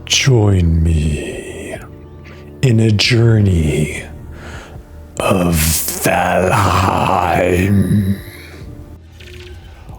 Join me in a journey of Valheim.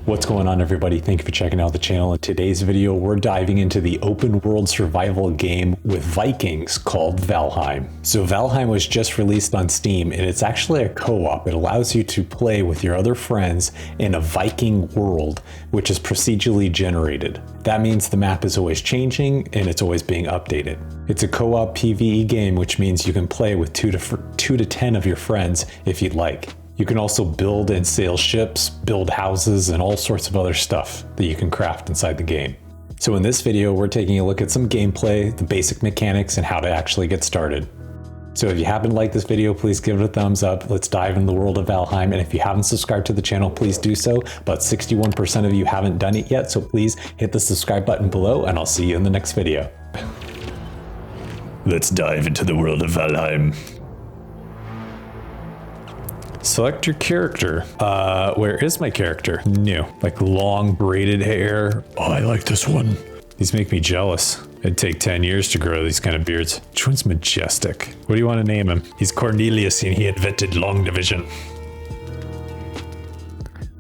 What's going on, everybody? Thank you for checking out the channel. In today's video, we're diving into the open world survival game with Vikings called Valheim. So Valheim was just released on Steam, and it's actually a co-op. It allows you to play with your other friends in a Viking world, which is procedurally generated. That means the map is always changing and it's always being updated. It's a co-op PvE game, which means you can play with 2 to 10 of your friends if you'd like. You can also build and sail ships, build houses, and all sorts of other stuff that you can craft inside the game. So in this video, we're taking a look at some gameplay, the basic mechanics, and how to actually get started. So if you haven't liked this video, please give it a thumbs up. Let's dive into the world of Valheim. And if you haven't subscribed to the channel, please do so. About 61% of you haven't done it yet, so please hit the subscribe button below, and I'll see you in the next video. Let's dive into the world of Valheim. Select your character. Where is my character? New. Like long braided hair. Oh, I like this one. These make me jealous. It'd take 10 years to grow these kind of beards. Which one's majestic? What do you want to name him? He's Cornelius and he invented long division.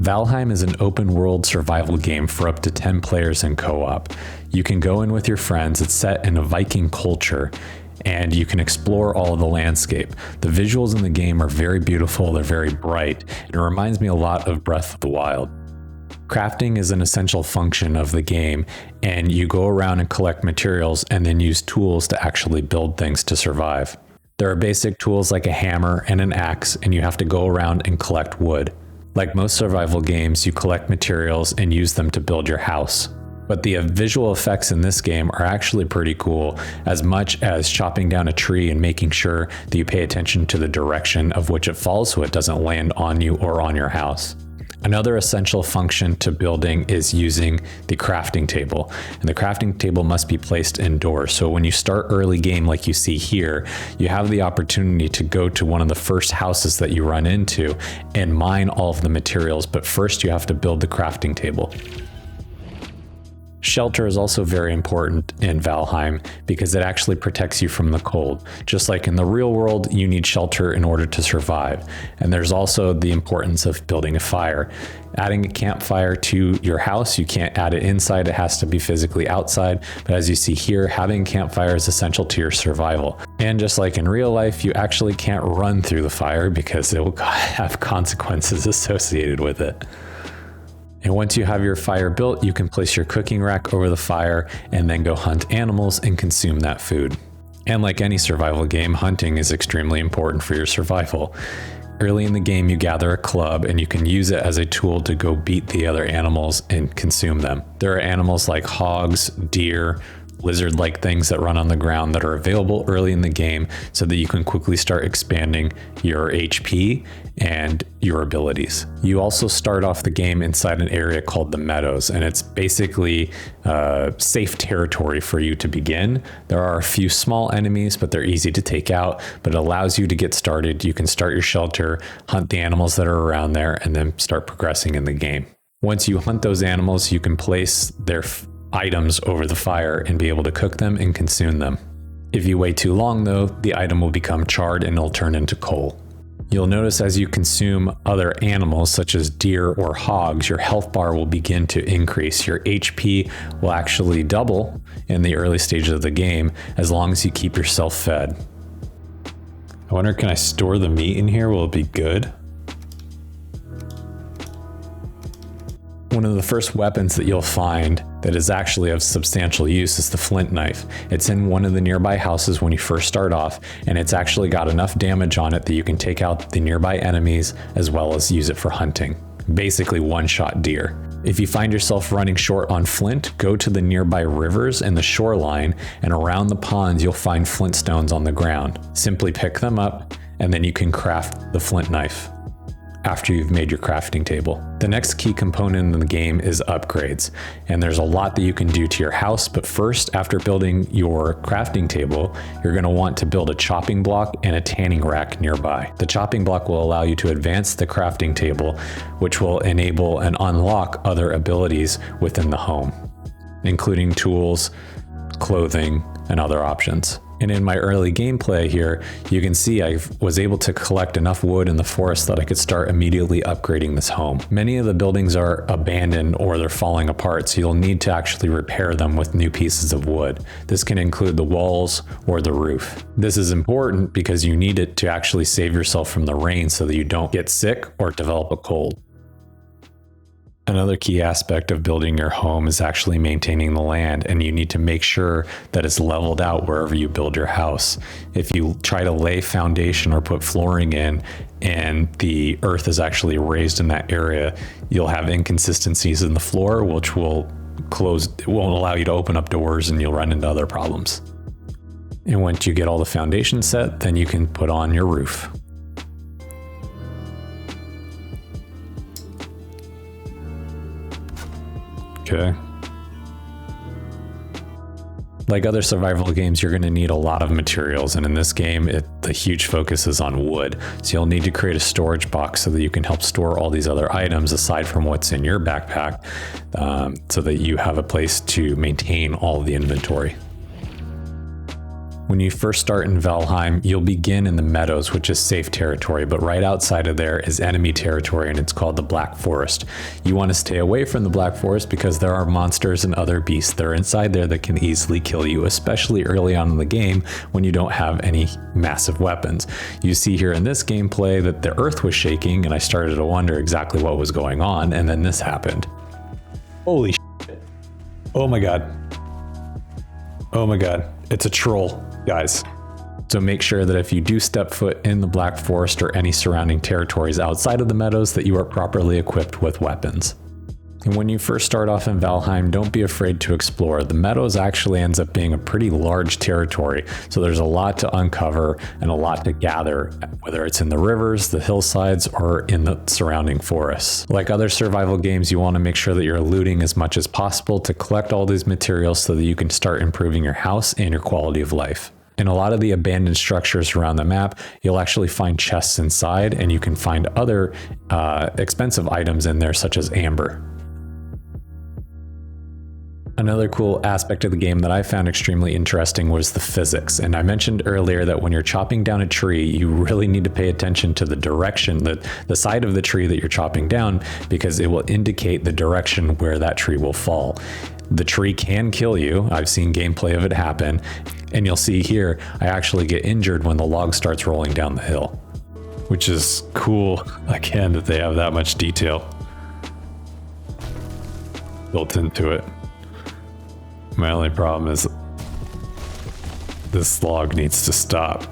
Valheim is an open world survival game for up to 10 players in co-op. You can go in with your friends. It's set in a Viking culture, and you can explore all of the landscape. The visuals in the game are very beautiful, they're very bright, and it reminds me a lot of Breath of the Wild. Crafting is an essential function of the game, and you go around and collect materials and then use tools to actually build things to survive. There are basic tools like a hammer and an axe, and you have to go around and collect wood. Like most survival games, you collect materials and use them to build your house. But the visual effects in this game are actually pretty cool, as much as chopping down a tree and making sure that you pay attention to the direction of which it falls so it doesn't land on you or on your house. Another essential function to building is using the crafting table, and the crafting table must be placed indoors. So when you start early game like you see here, you have the opportunity to go to one of the first houses that you run into and mine all of the materials, but first you have to build the crafting table. Shelter is also very important in Valheim because it actually protects you from the cold. Just like in the real world, you need shelter in order to survive. And there's also the importance of building a fire. Adding a campfire to your house, you can't add it inside, it has to be physically outside. But as you see here, having a campfire is essential to your survival. And just like in real life, you actually can't run through the fire because it will have consequences associated with it. And once you have your fire built, you can place your cooking rack over the fire and then go hunt animals and consume that food. And like any survival game, hunting is extremely important for your survival. Early in the game, you gather a club and you can use it as a tool to go beat the other animals and consume them. There are animals like hogs, deer, lizard-like things that run on the ground that are available early in the game so that you can quickly start expanding your HP and your abilities. You also start off the game inside an area called the Meadows, and it's basically safe territory for you to begin. There are a few small enemies, but they're easy to take out, but it allows you to get started. You can start your shelter, hunt the animals that are around there, and then start progressing in the game. Once you hunt those animals, you can place their items over the fire and be able to cook them and consume them. If you wait too long though, the item will become charred and it'll turn into coal. You'll notice as you consume other animals such as deer or hogs, your health bar will begin to increase. Your HP will actually double in the early stages of the game as long as you keep yourself fed. I wonder, can I store the meat in here? Will it be good? One of the first weapons that you'll find that is actually of substantial use is the Flint Knife. It's in one of the nearby houses when you first start off, and it's actually got enough damage on it that you can take out the nearby enemies as well as use it for hunting. Basically one-shot deer. If you find yourself running short on flint, go to the nearby rivers and the shoreline, and around the ponds you'll find flint stones on the ground. Simply pick them up, and then you can craft the Flint Knife after you've made your crafting table. The next key component in the game is upgrades, and there's a lot that you can do to your house, but first, after building your crafting table, you're going to want to build a chopping block and a tanning rack nearby. The chopping block will allow you to advance the crafting table, which will enable and unlock other abilities within the home, including tools, clothing, and other options. And in my early gameplay here, you can see I was able to collect enough wood in the forest that I could start immediately upgrading this home. Many of the buildings are abandoned or they're falling apart, so you'll need to actually repair them with new pieces of wood. This can include the walls or the roof. This is important because you need it to actually save yourself from the rain so that you don't get sick or develop a cold. Another key aspect of building your home is actually maintaining the land, and you need to make sure that it's leveled out wherever you build your house. If you try to lay foundation or put flooring in and the earth is actually raised in that area, you'll have inconsistencies in the floor, which will it won't allow you to open up doors and you'll run into other problems. And once you get all the foundation set, then you can put on your roof. Okay. Like other survival games, you're going to need a lot of materials, and in this game, the huge focus is on wood. So you'll need to create a storage box so that you can help store all these other items aside from what's in your backpack, so that you have a place to maintain all of the inventory. When you first start in Valheim, you'll begin in the meadows, which is safe territory, but right outside of there is enemy territory, and it's called the Black Forest. You want to stay away from the Black Forest because there are monsters and other beasts that are inside there that can easily kill you, especially early on in the game when you don't have any massive weapons. You see here in this gameplay that the earth was shaking, and I started to wonder exactly what was going on, and then this happened. Holy shit. Oh my god. Oh my god. It's a troll, guys. So make sure that if you do step foot in the Black Forest or any surrounding territories outside of the meadows, that you are properly equipped with weapons. And when you first start off in Valheim, don't be afraid to explore. The meadows actually ends up being a pretty large territory, so there's a lot to uncover and a lot to gather, whether it's in the rivers, the hillsides, or in the surrounding forests. Like other survival games, you want to make sure that you're looting as much as possible to collect all these materials so that you can start improving your house and your quality of life. In a lot of the abandoned structures around the map, you'll actually find chests inside, and you can find other expensive items in there, such as amber. Another cool aspect of the game that I found extremely interesting was the physics. And I mentioned earlier that when you're chopping down a tree, you really need to pay attention to the direction, the side of the tree that you're chopping down, because it will indicate the direction where that tree will fall. The tree can kill you. I've seen gameplay of it happen. And you'll see here, I actually get injured when the log starts rolling down the hill, which is cool, again, that they have that much detail built into it. My only problem is this log needs to stop.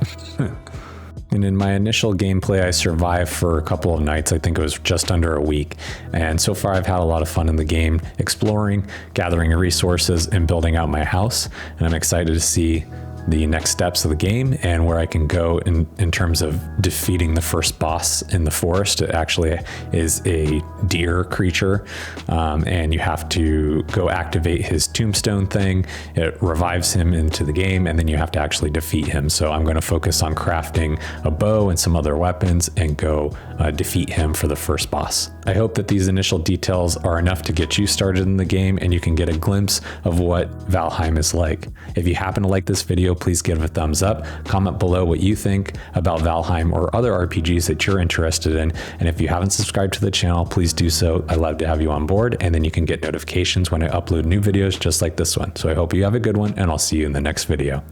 And in my initial gameplay, I survived for a couple of nights. I think it was just under a week. And so far, I've had a lot of fun in the game, exploring, gathering resources, and building out my house. And I'm excited to see the next steps of the game and where I can go in terms of defeating the first boss in the forest. It actually is a deer creature, and you have to go activate his tombstone thing. It revives him into the game, and then you have to actually defeat him. So I'm going to focus on crafting a bow and some other weapons and go defeat him for the first boss. I hope that these initial details are enough to get you started in the game and you can get a glimpse of what Valheim is like. If you happen to like this video, please give it a thumbs up. Comment below what you think about Valheim or other RPGs that you're interested in. And if you haven't subscribed to the channel, please do so. I'd love to have you on board, and then you can get notifications when I upload new videos just like this one. So I hope you have a good one, and I'll see you in the next video.